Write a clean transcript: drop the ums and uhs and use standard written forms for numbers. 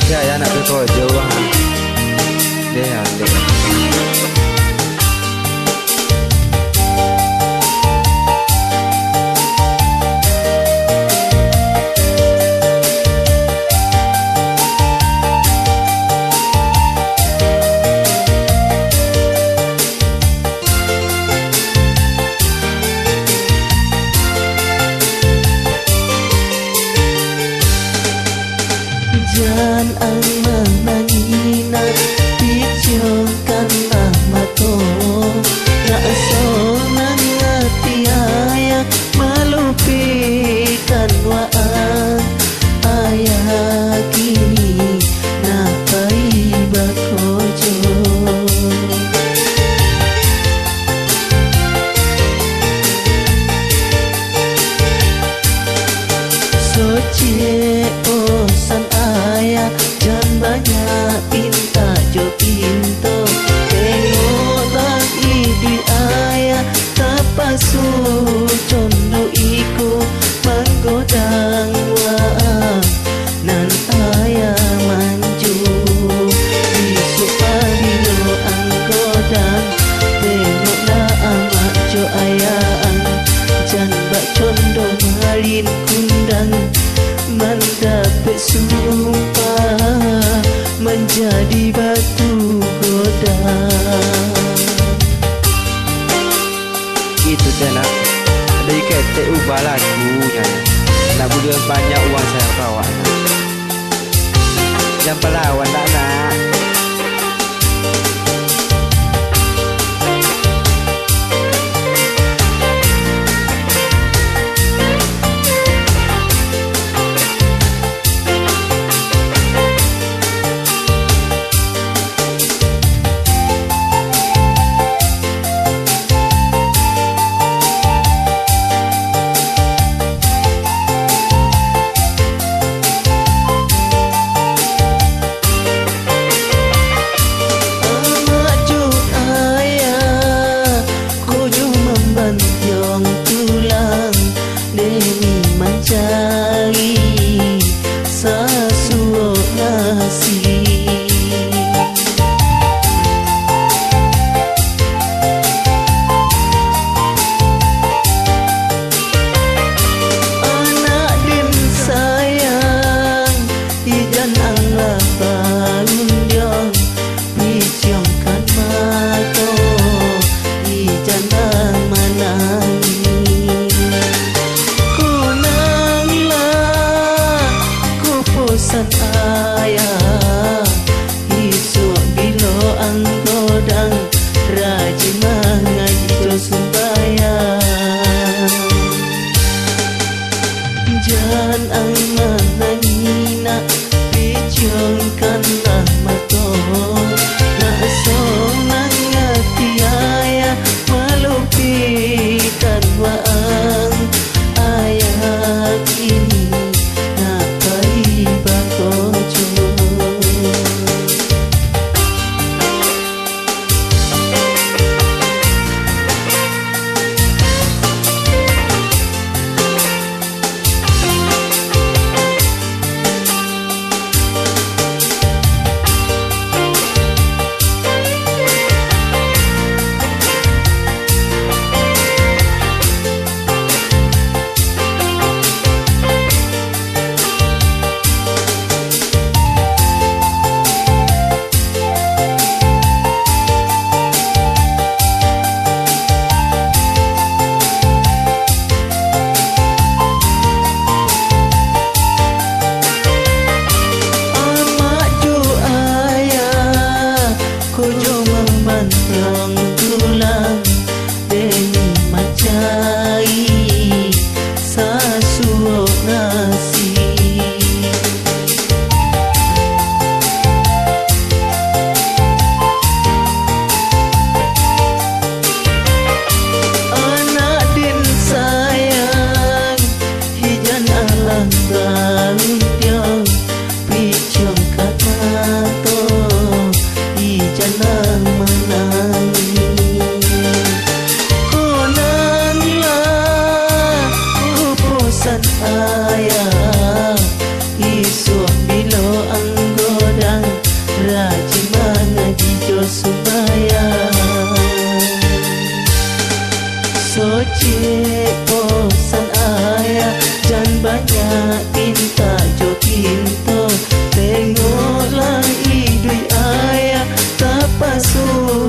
Ya ya nak bekerja wah. Dia ada. Jan ang manangina Pichongkan mato Na aso ng atiaya Malupikan waan Ayah kini Napaiba kojo Socie osan ayah Jangan banyak pinta jo pinto Tengok lagi di ayah Tapasu condo iku Manggodang waan Nan ayah manju Isu palilo anggodang Tengoklah amat jo ayah Jangan bak condo malin kundang Mendapat sumpah menjadi batu godang. Itu dah nak. Ada ikat ubah lagunya. Nak boleh banyak uang saya bawa. Jangan pelawan tak nak. Mencari sesuatu nasi Anak din sayang Ijan anglah bangun diong Piciongkan mato Ijan menangis San ayah Isuk bilo anggodang Rajin mengaji jo sembahyang Jangan ang manangina Piciongkanlah mato Na asong nangati ayah Malupikan waang Ayah kini ayah Isuk bilo anggo sembayang. Sojek bosan ayah, jangan banyak pinta jo pinto. Tengoklah idui ayah tak pasuh